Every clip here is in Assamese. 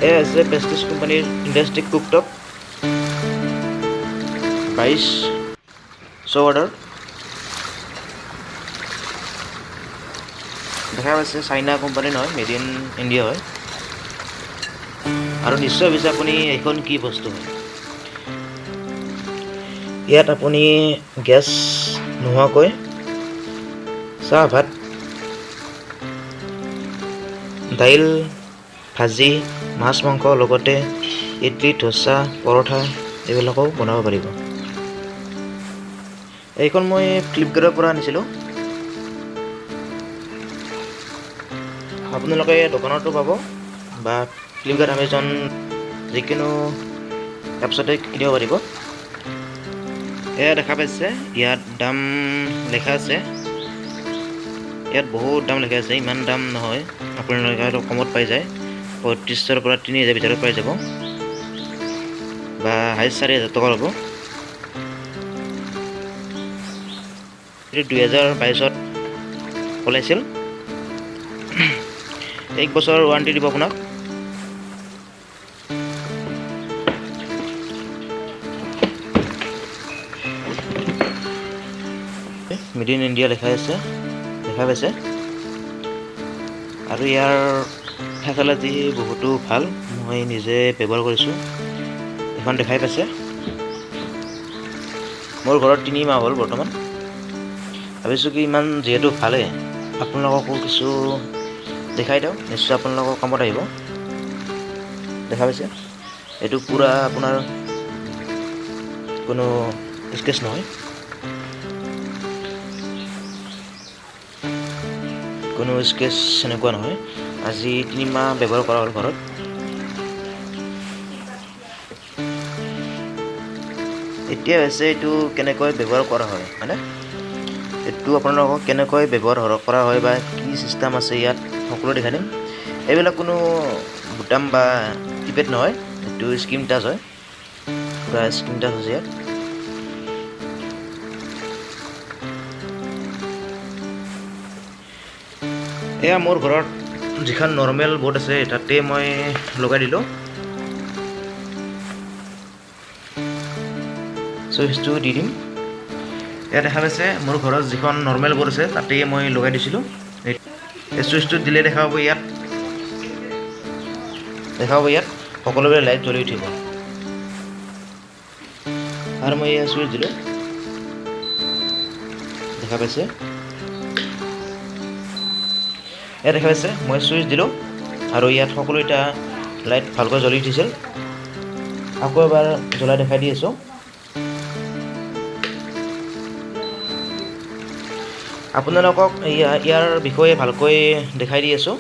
এয়া আছে প্ৰেষ্টিজ কোম্পানীৰ ইণ্ডাষ্ট্ৰিক কুকটপ 2200 অৰ্ডাৰ। দেখা পাইছে চাইনা কোম্পানী নহয়, মেড ইন ইণ্ডিয়া হয়। আৰু নিশ্চয় ভাবিছে আপুনি এইখন কি বস্তু হয়। ইয়াত আপুনি গেছ নোহোৱাকৈ চাহ, ভাত, দাইল, ভাজি, মাছ, মাংস, লগতে ইডলি, ধোচা, পৰঠা এইবিলাকো বনাব পাৰিব। এইখন মই ফ্লিপকাৰ্টৰ পৰা আনিছিলোঁ। আপোনালোকে দোকানতো পাব বা ফ্লিপকাৰ্ট, এমেজন যিকোনো এপছতে কিনিব পাৰিব। এয়া দেখা পাইছে, ইয়াত দাম লেখা আছে। ইয়াত বহুত দাম লেখা আছে, ইমান দাম নহয়, আপোনালোকে আৰু কমত পাই যায়। 3500ৰ পৰা 3000 ভিতৰত পাই যাব, বা হাইষ্ট 4000 টকা ল'ব। এইটো 2022ত ওলাইছিল। 1 বছৰ ৱাৰেণ্টি দিব আপোনাক। মেড ইন ইণ্ডিয়া লেখা আছে, দেখা পাইছে। আৰু ইয়াৰ ফেচিলিটি বহুতো ভাল, মই নিজে ব্যৱহাৰ কৰিছোঁ। এখন দেখাই পাইছে, মোৰ ঘৰত 3 মাহ হ'ল বৰ্তমান। ভাবিছোঁ কি ইমান যিহেতু ভালেই, আপোনালোককো কিছু দেখাই দিওঁ, নিশ্চয় আপোনালোকৰ কামত আহিব। দেখা পাইছে, এইটো পূৰা আপোনাৰ কোনো স্কেচ নহয়, কোনো স্কেচ এনেকুৱা নহয়। আজি 3 মাহ ব্যৱহাৰ কৰা হ'ল ঘৰত। এতিয়া হৈছে এইটো কেনেকৈ ব্যৱহাৰ কৰা হয়, হয়নে? এইটো আপোনালোকক কেনেকৈ ব্যৱহাৰ কৰা হয় বা কি চিষ্টেম আছে ইয়াত সকলো দেখাই দিম। এইবিলাক কোনো বুটাম বা কিপেড নহয়, এইটো স্ক্ৰীন টাচ হয়, পূৰা স্ক্ৰীন টাচ আছে ইয়াত। এয়া মোৰ ঘৰত যিখন নৰ্মেল বৰ্ড আছে তাতে মই লগাই দিলোঁ। চুইচটো দি দিম। ইয়াত দেখা পাইছে মোৰ ঘৰত যিখন নৰ্মেল বৰ্ড আছে তাতেই মই লগাই দিছিলোঁ। এই চুইচটো দিলে দেখা পাব ইয়াত সকলোবিলাক লাইট জ্বলি উঠিব। আৰু মই ইয়াত চুইচ দিলোঁ, দেখা পাইছে। ইয়াত দেখা পাইছে মই চুইচ দিলোঁ আৰু ইয়াত সকলো এটা লাইট ভালকৈ জ্বলি উঠিছিল। আকৌ এবাৰ জ্বলাই দেখাই দি আছোঁ। আপোনালোকক ইয়াৰ বিষয়ে ভালকৈ দেখাই দি আছোঁ।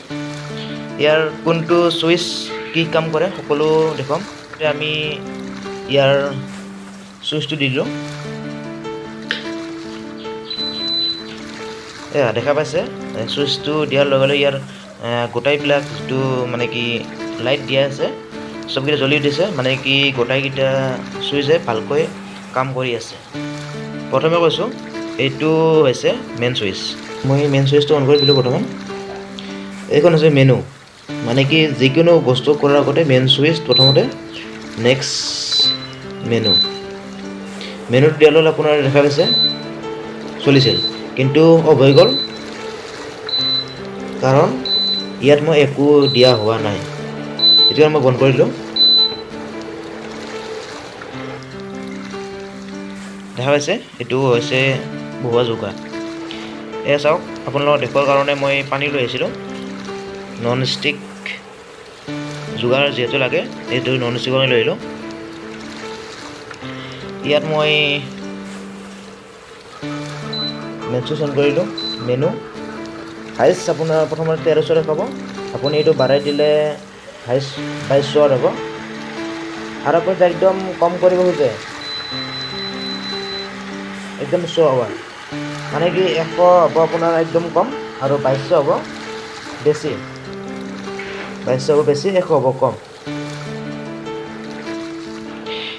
ইয়াৰ কোনটো চুইচ কি কাম কৰে সকলো দেখুৱাম। আমি ইয়াৰ চুইচটো দি দিলোঁ। এয়া দেখা পাইছে, চুইচটো দিয়াৰ লগে লগে ইয়াৰ গোটাইবিলাক যিটো মানে কি লাইট দিয়া আছে চবকেইটা জ্বলি উঠিছে, মানে কি গোটাইকেইটা চুইচে ভালকৈ কাম কৰি আছে। প্ৰথমে কৈছোঁ এইটো হৈছে মেইন চুইচ। মই মেইন চুইচটো অন কৰি দিলোঁ বৰ্তমান। এইখন হৈছে মেনু, মানে কি যিকোনো বস্তু কৰাৰ আগতে মেইন চুইচ প্ৰথমতে, নেক্সট মেনুটো দিয়াৰ লগে আপোনাৰ দেখা পাইছে চলিছিল, কিন্তু অফ হৈ গ'ল, কাৰণ ইয়াত মই একো দিয়া হোৱা নাই। এতিয়া মই বন্ধ কৰিলোঁ। দেখা পাইছে এইটো হৈছে বহুৱা যোগা। এয়া চাওক, আপোনালোকক দেখুৱাৰ কাৰণে মই পানী লৈ আহিছিলোঁ। নন ষ্টিক যোগাৰ যিহেতু লাগে, এইটো নন ষ্টিক লৈ আহিলোঁ। ইয়াত মই মেন চুইচ অন কৰিলোঁ। মেনু হাইষ্ট আপোনাৰ প্ৰথমতে 1300 দেখাব, আপুনি এইটো বাঢ়াই দিলে হাইষ্ট 2200 হ'ব। আৰু আপুনি একদম কম কৰিব খোজে, একদম 100 হ'ব, মানে কি 100 হ'ব আপোনাৰ একদম কম, আৰু 2200 হ'ব বেছি, 100 হ'ব কম।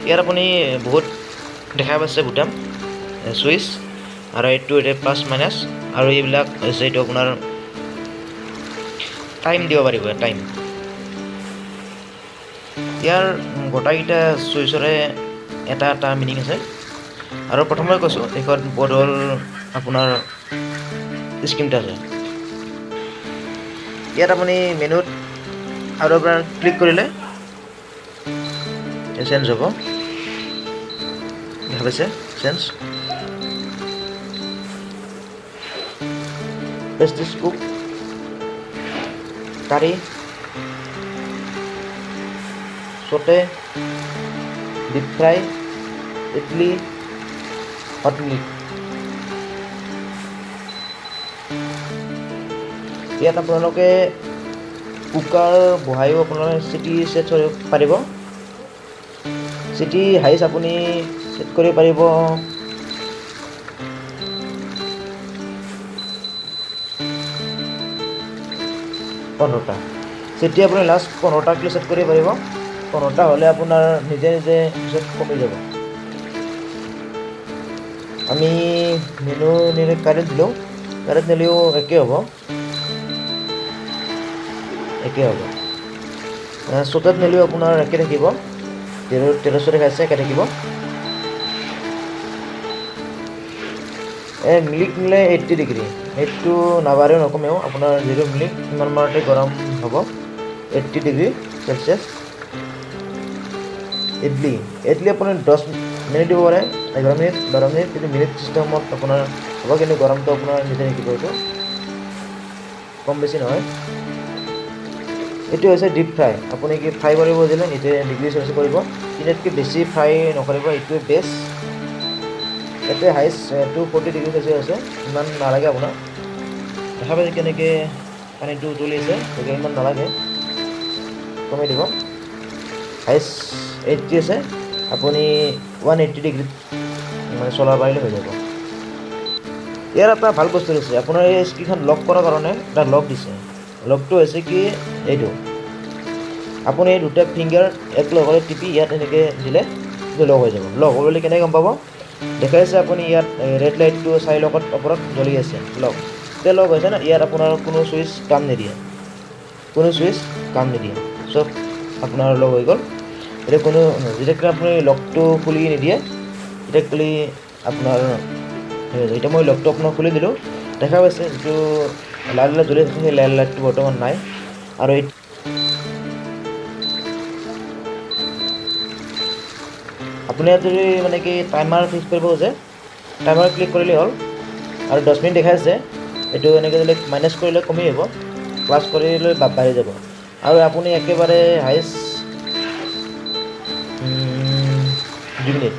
ইয়াত আপুনি বহুত দেখা পাইছে বুটাম, চুইচ, আৰু এইটো এতিয়া প্লাছ মাইনাছ, আৰু এইবিলাক হৈছে এইটো আপোনাৰ টাইম দিব পাৰিব, টাইম ইয়াৰ গোটাইকেইটা চুইচৰে এটা এটা মিনিং আছে আৰু প্ৰথমে কৈছোঁ এইখন বৰ্ড হ'ল আপোনাৰ স্ক্ৰীন টাচ হয়। ইয়াত আপুনি মেনুত আৰু এবাৰ ক্লিক কৰিলে চেঞ্জ হ'ব, দেখা পাইছে চেঞ্জ। পেষ্ট্ৰিজ কুক, কাৰী, চটে, deep fry, idli, hot milk. ইয়াত আপোনালোকে কুকাৰ বহাইও আপোনালোকে চিটি ছেট কৰিব পাৰিব। চিটি হাইচ আপুনি ছেট কৰিব পাৰিব 15টা। চিটি আপুনি লাষ্ট 15টা ছেট কৰিব পাৰিব। 15টা হ'লে আপোনাৰ নিজে নিজে পিছত কমি যাব। আমি মেনু নিলে কাৰেণ্ট দিলেও একে হ'ব। চ'টাত নিলেও আপোনাৰ একে থাকিব, 1300 দেখাইছে, একে থাকিব। মিল্ক নিলে 80 ডিগ্ৰী, সেইটো নাবাঢ়েও নকমেও, আপোনাৰ যিটো মিল্ক ইমান মানতে গৰম হ'ব, 80 ডিগ্ৰী চেলচিয়াছ। ইডলি আপুনি 10 মিনিট দিব পাৰে, 11 মিনিট, 12 মিনিট, কিন্তু মিনিট চিষ্টেমত আপোনাৰ হ'ব, কিন্তু গৰমটো আপোনাৰ নিজে থাকিব, এইটো কম বেছি নহয়। এইটো হৈছে ডিপ ফ্ৰাই, আপুনি কি ফ্ৰাই কৰিব দিলে এইটোৱে ডিগ্ৰী চেলচিয়াছ কৰিব, ইয়াতকৈ বেছি ফ্ৰাই নকৰিব, এইটোৱে বেষ্ট। ইয়াতে হাইষ্ট 240 ডিগ্ৰী চেলচিয়াছ আছে, ইমান নালাগে আপোনাৰ। দেখা পাইছে কেনেকৈ পানীটো উতলি আছে, গতিকে ইমান নালাগে, কমাই দিব। হাইষ্ট 80 আছে, আপুনি 180 ডিগ্ৰীত মানে চলাব পাৰিলে হৈ যাব। ইয়াৰ এটা ভাল বস্তু দিছে, আপোনাৰ এই স্ক্ৰীনখন লক কৰাৰ কাৰণে এটা লক দিছে। লকটো হৈছে কি এইটো, আপুনি এই দুটা ফিংগাৰ একেলগে টিপি ইয়াত এনেকৈ দিলে লক হৈ যাব। লক হ'বলৈ কেনেকৈ গম পাব, দেখাইছে আপুনি ইয়াত ৰেড লাইটটো চাই লগত ওপৰত জ্বলি আছে, লক। এতিয়া লক হৈছে না, ইয়াত আপোনাৰ কোনো চুইচ কাম নিদিয়ে, চব আপোনাৰ লক হৈ গ'ল। এতিয়া যেতিয়া আপুনি লকটো খুলি নিদিয়ে, তেতিয়া আপোনাৰ এতিয়া মই লকটো আপোনাক খুলি দিলোঁ, দেখা পাইছে যিটো লাল লাইট জ্বলি আছে, সেই লাল লাইটটো বৰ্তমান নাই। আৰু আপুনি ইয়াত যদি মানে কি টাইমাৰ ফিক্স কৰিব খোজে, টাইমাৰ ক্লিক কৰিলেই হ'ল। আৰু 10 মিনিট দেখাইছে, এইটো এনেকৈ যদি মাইনাছ কৰিলে কমি যাব, প্লাছ কৰিলে বাঢ়ি যাব। আৰু আপুনি একেবাৰে হাইষ্ট 2 মিনিট,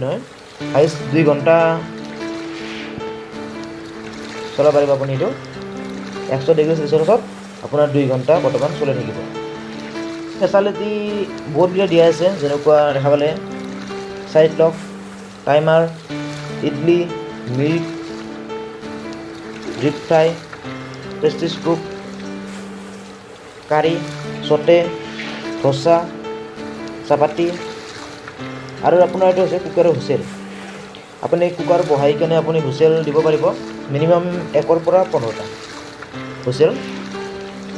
নহয়, হাইষ্ট 2 ঘণ্টা চলাব পাৰিব আপুনি। এইটো 100 ডিগ্ৰী চেলচিয়াছত আপোনাৰ 2 ঘণ্টা বৰ্তমান চলি থাকিব। ফেচালিটি বহুতকেইটা দিয়া আছে, যেনেকুৱা দেখা পালে side lock, timer, idli, milk, deep fry, pastries cook, curry, sauté, dosa, চাপাতি, আৰু আপোনাৰ এইটো হৈছে কুকাৰৰ হুইচেল। আপুনি কুকাৰ বহাই কেনে আপুনি হুইচেল দিব পাৰিব, মিনিমাম 1ৰ পৰা 15টা হুইচেল।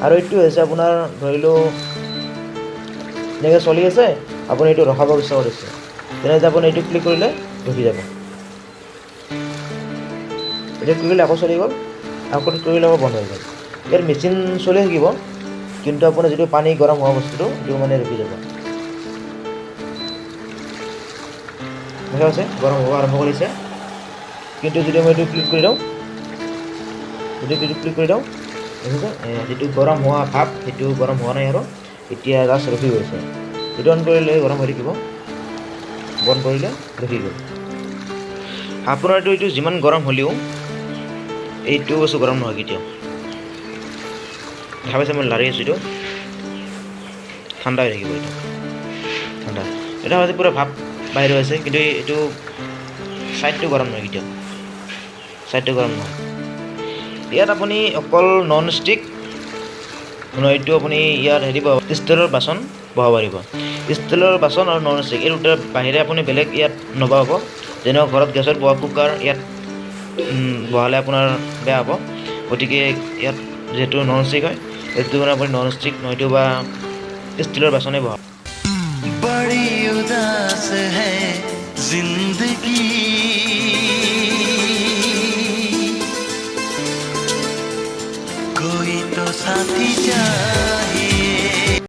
আৰু এইটো হৈছে আপোনাৰ ধৰি লওক এনেকৈ চলি আছে, আপুনি এইটো ৰখাব ইচ্ছা কৰিছে, তেনেহ'লে আপুনি এইটো ক্লিক কৰিলে ৰখি যাব। এইটো কৰিলে আকৌ চলি গ'ল, আকৌ কৰিলে আকৌ বন্ধ হৈ গ'ল। ইয়াৰ মেচিন চলি থাকিব, কিন্তু আপোনাৰ যিটো পানী গৰম হোৱা বস্তুটো সেইটো মানে ৰখি যাব। দেখা পাইছে গৰম হ'ব আৰম্ভ কৰিছে, কিন্তু যদি মই এইটো ক্লিক কৰি দিওঁ, দেখিছে যিটো গৰম হোৱা ভাৱ, সেইটো গৰম হোৱা নাই আৰু এতিয়া জাষ্ট ৰখি গৈছে। এইটো অন কৰিলে গৰম হৈ থাকিব, বন্ধ কৰিলে ৰখি গ'ল। আপোনাৰ এইটো যিমান গৰম হ'লেও এইটো বস্তু গৰম নহয় কেতিয়াও। দেখা পাইছে মই লাৰি আছোঁ, এইটো ঠাণ্ডা হৈ থাকিব, এইটো ঠাণ্ডা। এটা হৈছে পূৰা ভাপ বাহিৰ হৈ আছে, কিন্তু এইটো ছাইডটো গৰম নহয় কেতিয়াও, ইয়াত আপুনি অকল নন ষ্টিক এইটো আপুনি ইয়াত ষ্টিলৰ বাচন বহাব পাৰিব। ষ্টিলৰ বাচন আৰু নন ষ্টিক এই দুটাৰ বাহিৰে আপুনি বেলেগ ইয়াত নবহাব। যেনেকুৱা ঘৰত গেছত বহা কুকাৰ ইয়াত বহালে আপোনাৰ বেয়া হ'ব, গতিকে ইয়াত যিহেতু নন ষ্টিক হয়, সেইটো কাৰণে আপুনি নন ষ্টিক নহয়তো বা ষ্টিলৰ বাচনে বহা बड़ी उदास है जिंदगी